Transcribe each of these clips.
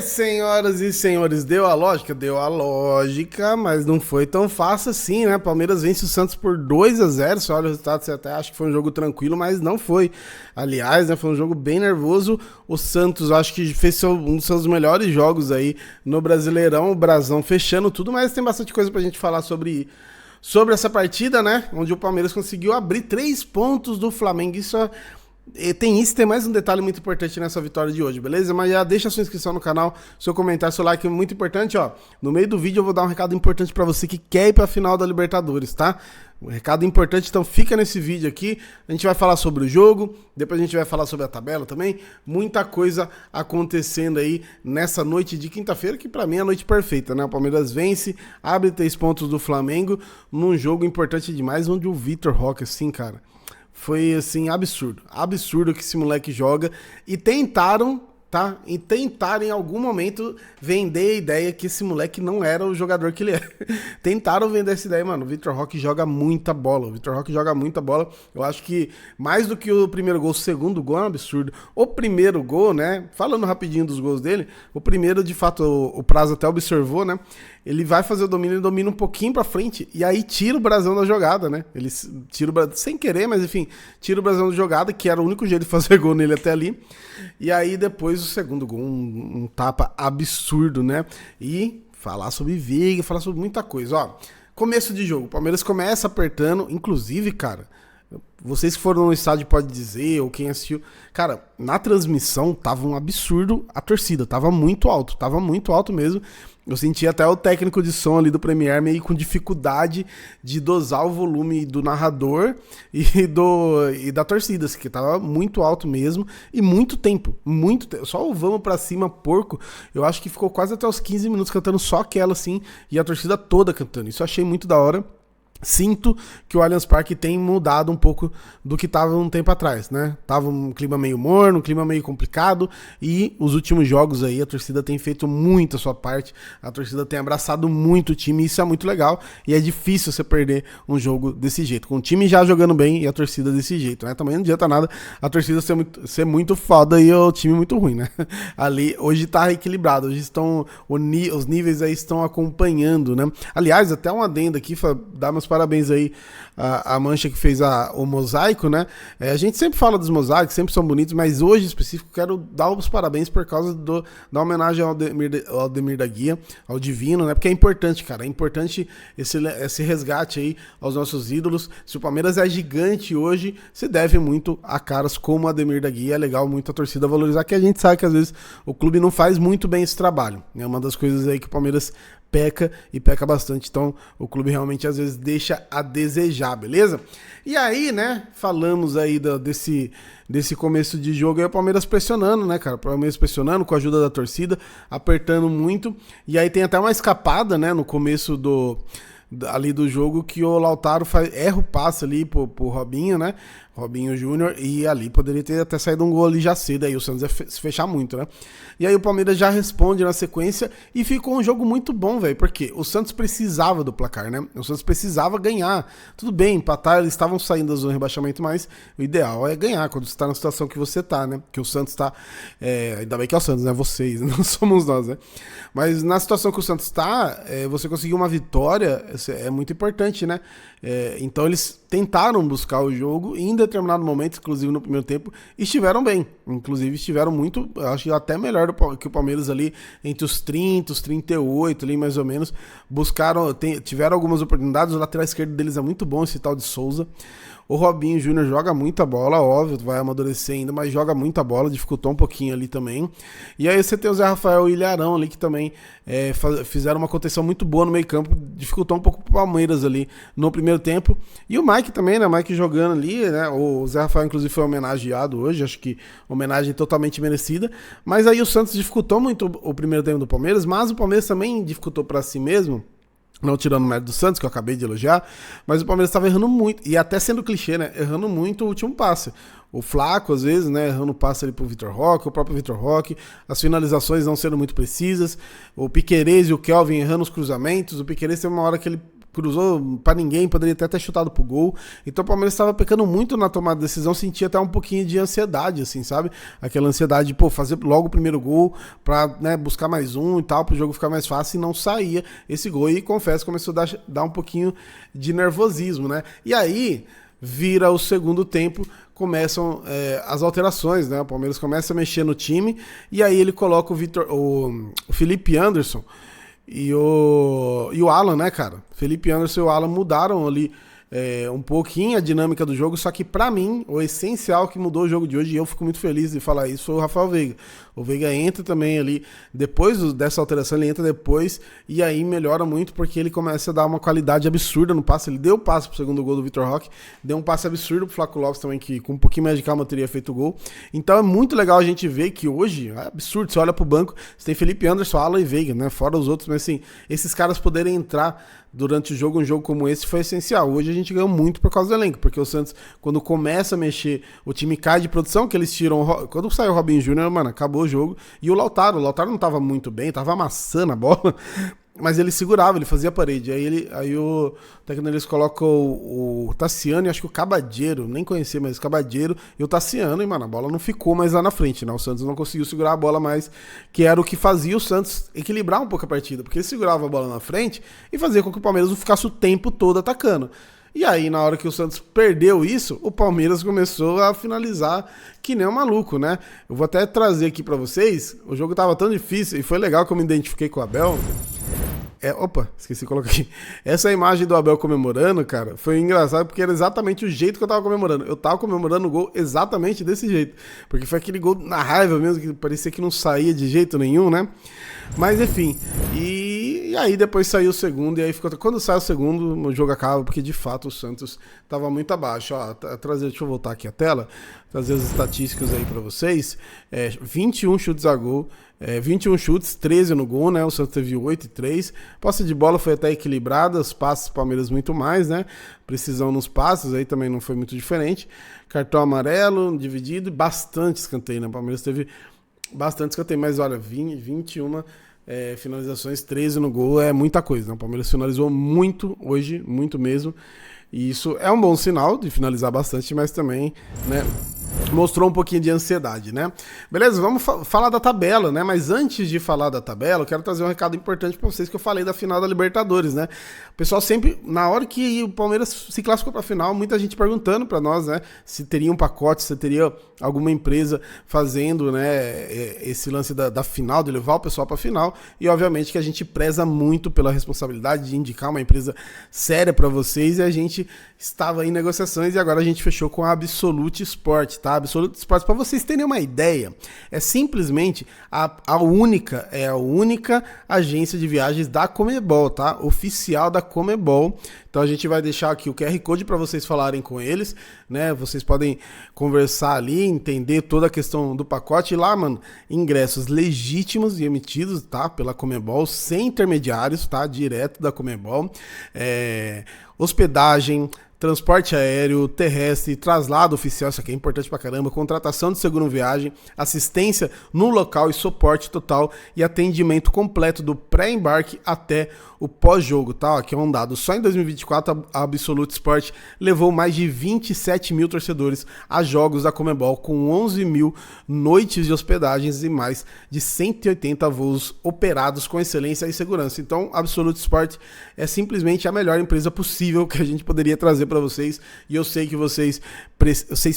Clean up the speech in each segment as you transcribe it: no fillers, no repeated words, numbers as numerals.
Senhoras e senhores, deu a lógica? Deu a lógica, mas não foi tão fácil assim, né? Palmeiras vence o Santos por 2-0. Você olha o resultado, você até acha que foi um jogo tranquilo, mas não foi. Aliás, né, foi um jogo bem nervoso. O Santos, acho que fez um dos seus melhores jogos aí no Brasileirão, o Brasão fechando tudo, mas tem bastante coisa pra gente falar sobre essa partida, né? Onde o Palmeiras conseguiu abrir 3 pontos do Flamengo. Tem mais um detalhe muito importante nessa vitória de hoje, beleza? Mas já deixa a sua inscrição no canal, seu comentário, seu like é muito importante, ó. No meio do vídeo eu vou dar um recado importante pra você que quer ir pra final da Libertadores, tá? Um recado importante, então fica nesse vídeo aqui. A gente vai falar sobre o jogo, depois a gente vai falar sobre a tabela também. Muita coisa acontecendo aí nessa noite de quinta-feira, que pra mim é a noite perfeita, né? O Palmeiras vence, abre 3 pontos do Flamengo, num jogo importante demais, onde o Vitor Roque, assim, cara... Foi, assim, absurdo que esse moleque joga. E tentaram, tá? E tentaram em algum momento vender a ideia que esse moleque não era o jogador que ele é. Tentaram vender essa ideia, mano. O Vitor Roque joga muita bola. O Vitor Roque joga muita bola. Eu acho que mais do que o primeiro gol, o segundo gol é um absurdo. O primeiro gol, né? Falando rapidinho dos gols dele, o primeiro, de fato, o Prazo até observou, né? Ele vai fazer o domínio, ele domina um pouquinho pra frente e aí tira o Brasão da jogada, né? Ele tira o Brasão, sem querer, mas enfim, tira o Brasão da jogada, que era o único jeito de fazer gol nele até ali. E aí depois o segundo gol, um tapa absurdo, né? E falar sobre Veiga, falar sobre muita coisa, ó. Começo de jogo, o Palmeiras começa apertando, inclusive, cara, vocês que foram no estádio podem dizer, ou quem assistiu, cara, na transmissão tava um absurdo a torcida, tava muito alto mesmo. Eu senti até o técnico de som ali do Premiere meio com dificuldade de dosar o volume do narrador e da torcida, assim, que tava muito alto mesmo, e muito tempo, só o vamos pra cima, porco, eu acho que ficou quase até os 15 minutos cantando só aquela, assim, e a torcida toda cantando, isso eu achei muito da hora. Sinto que o Allianz Parque tem mudado um pouco do que estava um tempo atrás, né? Tava um clima meio morno, um clima meio complicado, e os últimos jogos aí a torcida tem feito muito a sua parte, a torcida tem abraçado muito o time, e isso é muito legal, e é difícil você perder um jogo desse jeito, com o time já jogando bem e a torcida desse jeito, né? Também não adianta nada a torcida ser muito foda e o time muito ruim, né? Ali, hoje tá equilibrado, hoje os níveis aí estão acompanhando, né? Aliás, até um adendo aqui, dar meus parabéns aí a Mancha que fez o mosaico, né? A gente sempre fala dos mosaicos, sempre são bonitos, mas hoje em específico quero dar os parabéns por causa da homenagem ao Ademir da Guia, ao Divino, né? Porque é importante, cara, é importante esse resgate aí aos nossos ídolos. Se o Palmeiras é gigante hoje, se deve muito a caras como o Ademir da Guia. É legal muito a torcida valorizar, que a gente sabe que às vezes o clube não faz muito bem esse trabalho. É uma das coisas aí que o Palmeiras peca e peca bastante, então o clube realmente às vezes deixa a desejar, beleza? E aí, né, falamos aí desse começo de jogo aí, o Palmeiras pressionando, né, cara, o Palmeiras pressionando com a ajuda da torcida, apertando muito, e aí tem até uma escapada, né, no começo ali do jogo, que o Lautaro erra o passe ali pro Robinho, né? Robinho Júnior, e ali poderia ter até saído um gol ali já cedo, aí o Santos ia se fechar muito, né? E aí o Palmeiras já responde na sequência e ficou um jogo muito bom, velho, porque o Santos precisava do placar, né? O Santos precisava ganhar. Tudo bem, empatar, eles estavam saindo da zona de rebaixamento, mas o ideal é ganhar quando você tá na situação que você tá, né? Que o Santos tá, ainda bem que é o Santos, né? Vocês, não somos nós, né? Mas na situação que o Santos tá, você conseguir uma vitória é muito importante, né? Então eles tentaram buscar o jogo e em determinado momento, inclusive no primeiro tempo, estiveram bem. Inclusive estiveram muito, acho que até melhor que o Palmeiras ali, entre os 30, os 38 ali mais ou menos, tiveram algumas oportunidades. O lateral esquerdo deles é muito bom, esse tal de Souza. O Robinho Júnior joga muita bola, óbvio, vai amadurecer ainda, mas joga muita bola, dificultou um pouquinho ali também. E aí você tem o Zé Rafael e o Ilharão ali, que também fizeram uma contenção muito boa no meio campo, dificultou um pouco pro Palmeiras ali no primeiro tempo. E o Mike também, né, o Mike jogando ali, né, o Zé Rafael inclusive foi homenageado hoje, acho que homenagem totalmente merecida. Mas aí o Santos dificultou muito o primeiro tempo do Palmeiras, mas o Palmeiras também dificultou para si mesmo. Não tirando o mérito do Santos, que eu acabei de elogiar, mas o Palmeiras estava errando muito, e até sendo clichê, né, errando muito o último passe. O Flaco, às vezes, né, errando o passe ali pro Vitor Roque, o próprio Vitor Roque, as finalizações não sendo muito precisas, o Piquerez e o Kelvin errando os cruzamentos. O Piquerez tem uma hora que ele cruzou pra ninguém, poderia até ter chutado pro gol. Então o Palmeiras estava pecando muito na tomada de decisão, sentia até um pouquinho de ansiedade, assim, sabe? Aquela ansiedade de, pô, fazer logo o primeiro gol pra, né, buscar mais um e tal, pro jogo ficar mais fácil, e não saía esse gol. E confesso, começou a dar um pouquinho de nervosismo, né? E aí vira o segundo tempo, começam as alterações, né? O Palmeiras começa a mexer no time, e aí ele coloca o Felipe Anderson e o Alan, né, cara? Felipe Anderson e o Alan mudaram ali um pouquinho a dinâmica do jogo, só que pra mim, o essencial que mudou o jogo de hoje, e eu fico muito feliz de falar isso, foi o Rafael Veiga. O Veiga entra também ali, depois dessa alteração, ele entra depois, e aí melhora muito, porque ele começa a dar uma qualidade absurda no passe. Ele deu o passe pro segundo gol do Vitor Roque, deu um passe absurdo pro Flaco Lopes também, que com um pouquinho mais de calma teria feito o gol. Então é muito legal a gente ver que hoje, é absurdo, você olha pro banco, você tem Felipe Anderson, Alan e Veiga, né? Fora os outros, mas assim, esses caras poderem entrar durante o jogo, um jogo como esse foi essencial. Hoje a gente ganhou muito por causa do elenco, porque o Santos, quando começa a mexer, o time cai de produção, que eles tiram... Quando saiu o Robinho Júnior, mano, acabou o jogo. E o Lautaro não tava muito bem, tava amassando a bola, mas ele segurava, ele fazia a parede. Aí o técnico deles coloca o Tassiano e acho que o Cabadeiro, nem conhecia, mas o Cabadeiro e o Tassiano, e mano, a bola não ficou mais lá na frente, né? O Santos não conseguiu segurar a bola mais, que era o que fazia o Santos equilibrar um pouco a partida, porque ele segurava a bola na frente e fazia com que o Palmeiras não ficasse o tempo todo atacando. E aí, na hora que o Santos perdeu isso, o Palmeiras começou a finalizar que nem um maluco, né? Eu vou até trazer aqui pra vocês, o jogo tava tão difícil, e foi legal que eu me identifiquei com o Abel. Opa, esqueci de colocar aqui. Essa imagem do Abel comemorando, cara, foi engraçado porque era exatamente o jeito que eu tava comemorando. Eu tava comemorando o gol exatamente desse jeito. Porque foi aquele gol na raiva mesmo, que parecia que não saía de jeito nenhum, né? Mas enfim, e aí depois saiu o segundo, e aí ficou. Quando sai o segundo, o jogo acaba, porque de fato o Santos tava muito abaixo. Ó, deixa eu voltar aqui a tela, trazer as estatísticas aí pra vocês. 21 chutes a gol. 21 chutes, 13 no gol, né? O Santos teve 8 e 3. Posse de bola foi até equilibrada, os passes do Palmeiras muito mais, né? Precisão nos passes, aí também não foi muito diferente. Cartão amarelo, dividido, bastante escanteio, né? O Palmeiras teve bastante escanteio, mas olha, 21 finalizações, 13 no gol, é muita coisa, né? O Palmeiras finalizou muito hoje, muito mesmo. E isso é um bom sinal de finalizar bastante, mas também, né, mostrou um pouquinho de ansiedade, né? Beleza, vamos falar da tabela, né? Mas antes de falar da tabela, eu quero trazer um recado importante para vocês, que eu falei da final da Libertadores, né? O pessoal sempre, na hora que o Palmeiras se classificou para a final, muita gente perguntando para nós, né, se teria um pacote, se teria alguma empresa fazendo, né, esse lance da final, de levar o pessoal para a final, e obviamente que a gente preza muito pela responsabilidade de indicar uma empresa séria para vocês, e a gente estava em negociações e agora a gente fechou com a Absolute Sport, tá? Absolute Sport, para vocês terem uma ideia, é simplesmente a única agência de viagens da Conmebol, tá? Oficial da Conmebol. Então a gente vai deixar aqui o QR Code para vocês falarem com eles, né? Vocês podem conversar ali, entender toda a questão do pacote. E lá, mano, ingressos legítimos e emitidos, tá? Pela Conmebol, sem intermediários, tá? Direto da Conmebol. Hospedagem, transporte aéreo, terrestre, traslado oficial, isso aqui é importante pra caramba, contratação de seguro viagem, assistência no local e suporte total e atendimento completo do pré-embarque até o pós-jogo, tá? Aqui é um dado. Só em 2024 a Absolute Sport levou mais de 27 mil torcedores a jogos da Conmebol, com 11 mil noites de hospedagens e mais de 180 voos operados com excelência e segurança. Então, a Absolute Sport é simplesmente a melhor empresa possível que a gente poderia trazer para vocês, e eu sei que vocês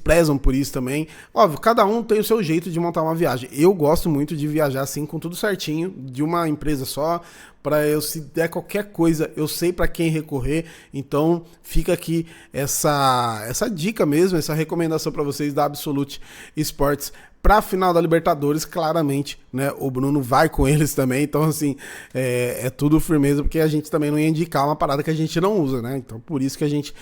prezam por isso também. Óbvio, cada um tem o seu jeito de montar uma viagem. Eu gosto muito de viajar assim, com tudo certinho, de uma empresa só, para eu, se der qualquer coisa, eu sei para quem recorrer. Então fica aqui essa dica mesmo, essa recomendação para vocês da Absolute Sports para a final da Libertadores. Claramente, né, o Bruno vai com eles também, então assim, é tudo firmeza, porque a gente também não ia indicar uma parada que a gente não usa, né? Então por isso que a gente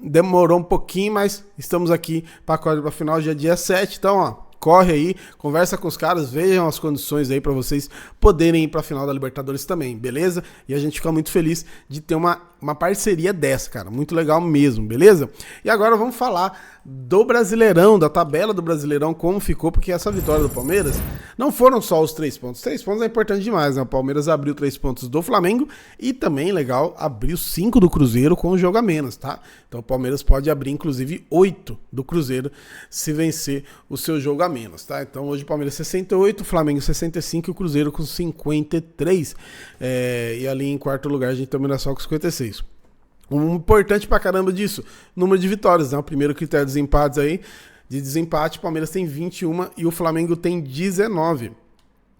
demorou um pouquinho, mas estamos aqui para a final, dia 7, então ó, corre aí, conversa com os caras, vejam as condições aí para vocês poderem ir para a final da Libertadores também, beleza? E a gente fica muito feliz de ter uma parceria dessa, cara, muito legal mesmo, beleza? E agora vamos falar do Brasileirão, da tabela do Brasileirão, como ficou, porque essa vitória do Palmeiras não foram só os 3 pontos. 3 pontos é importante demais, né? O Palmeiras abriu 3 pontos do Flamengo e também, legal, abriu 5 do Cruzeiro com um jogo a menos, tá? Então o Palmeiras pode abrir, inclusive, 8 do Cruzeiro se vencer o seu jogo a menos, tá? Então hoje o Palmeiras 68, o Flamengo 65 e o Cruzeiro com 53. E ali em quarto lugar a gente tem o Mirassol com 56. Um importante pra caramba disso, número de vitórias, né? O primeiro critério dos empates aí, de desempate, o Palmeiras tem 21 e o Flamengo tem 19.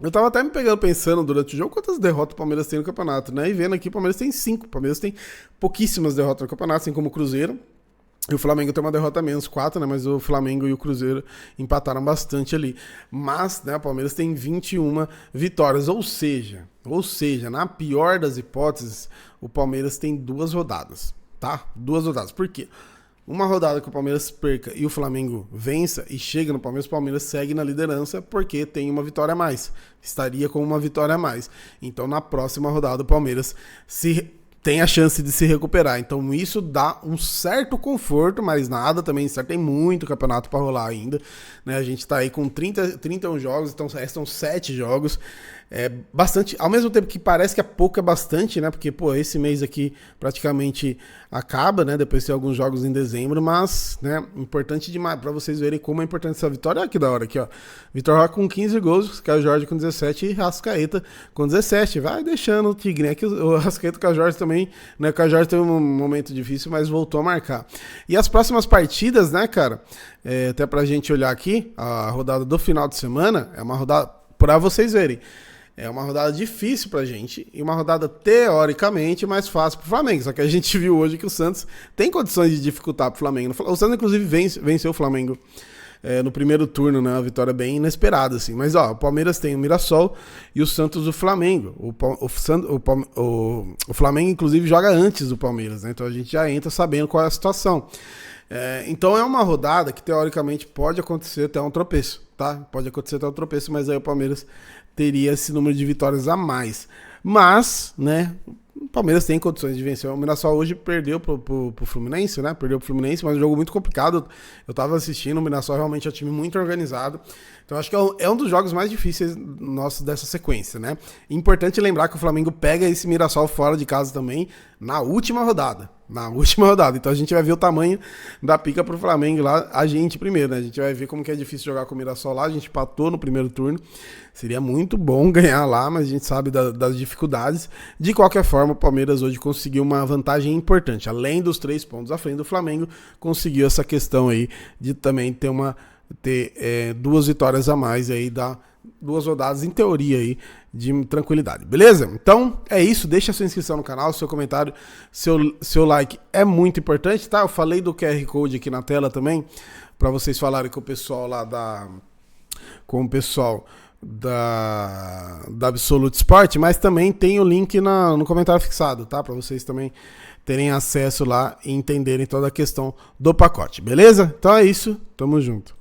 Eu tava até me pegando pensando durante o jogo quantas derrotas o Palmeiras tem no campeonato, né? E vendo aqui, o Palmeiras tem 5. O Palmeiras tem pouquíssimas derrotas no campeonato, assim como o Cruzeiro. E o Flamengo tem uma derrota a menos, 4, né? Mas o Flamengo e o Cruzeiro empataram bastante ali. Mas, né, o Palmeiras tem 21 vitórias. Ou seja, na pior das hipóteses, o Palmeiras tem 2 rodadas, tá? 2 rodadas. Por quê? Uma rodada que o Palmeiras perca e o Flamengo vença e chega no Palmeiras, o Palmeiras segue na liderança porque tem uma vitória a mais. Estaria com uma vitória a mais. Então, na próxima rodada, o Palmeiras tem a chance de se recuperar. Então isso dá um certo conforto, mas nada também certo. Tem muito campeonato para rolar ainda, né? A gente tá aí com 31 jogos, então restam 7 jogos. É bastante, ao mesmo tempo que parece que é pouco, é bastante, né? Porque, pô, esse mês aqui praticamente acaba, né? Depois tem alguns jogos em dezembro, mas, né? Importante demais para vocês verem como é importante essa vitória. Olha que da hora aqui, ó. Vitor Roque com 15 gols, Caio Jorge com 17 e Rascaeta com 17. Vai deixando o Tigre, né? Que o Rascaeta com o Caio Jorge também, né? O Caio Jorge teve um momento difícil, mas voltou a marcar. E as próximas partidas, né, cara? Até pra gente olhar aqui, a rodada do final de semana é uma rodada, pra vocês verem. É uma rodada difícil pra gente e uma rodada teoricamente mais fácil pro Flamengo. Só que a gente viu hoje que o Santos tem condições de dificultar pro Flamengo. O Santos, inclusive, venceu o Flamengo no primeiro turno, né? Uma vitória bem inesperada, assim. Mas, ó, o Palmeiras tem o Mirassol e o Santos o Flamengo. O Flamengo, inclusive, joga antes do Palmeiras, né? Então a gente já entra sabendo qual é a situação. Então é uma rodada que, teoricamente, pode acontecer até um tropeço, tá? Pode acontecer até um tropeço, mas aí o Palmeiras teria esse número de vitórias a mais. Mas, né, o Palmeiras tem condições de vencer. O Mirassol hoje perdeu pro Fluminense, né? Perdeu pro Fluminense, mas um jogo muito complicado. Eu tava assistindo, o Mirassol realmente é um time muito organizado. Então acho que é um dos jogos mais difíceis nossos dessa sequência, né? Importante lembrar que o Flamengo pega esse Mirassol fora de casa também na última rodada. Então a gente vai ver o tamanho da pica pro Flamengo lá, a gente primeiro, né? A gente vai ver como que é difícil jogar com o Mirassol lá. A gente empatou no primeiro turno. Seria muito bom ganhar lá, mas a gente sabe das dificuldades. De qualquer forma, o Palmeiras hoje conseguiu uma vantagem importante. Além dos 3 pontos à frente do Flamengo, conseguiu essa questão aí de também ter 2 vitórias a mais aí, 2 rodadas em teoria aí de tranquilidade, beleza? Então é isso, deixa a sua inscrição no canal, seu comentário, seu like é muito importante, tá? Eu falei do QR Code aqui na tela também, para vocês falarem com o pessoal lá da Absolute Sport, mas também tem o link no comentário fixado, tá? Para vocês também terem acesso lá e entenderem toda a questão do pacote, beleza? Então é isso, tamo junto.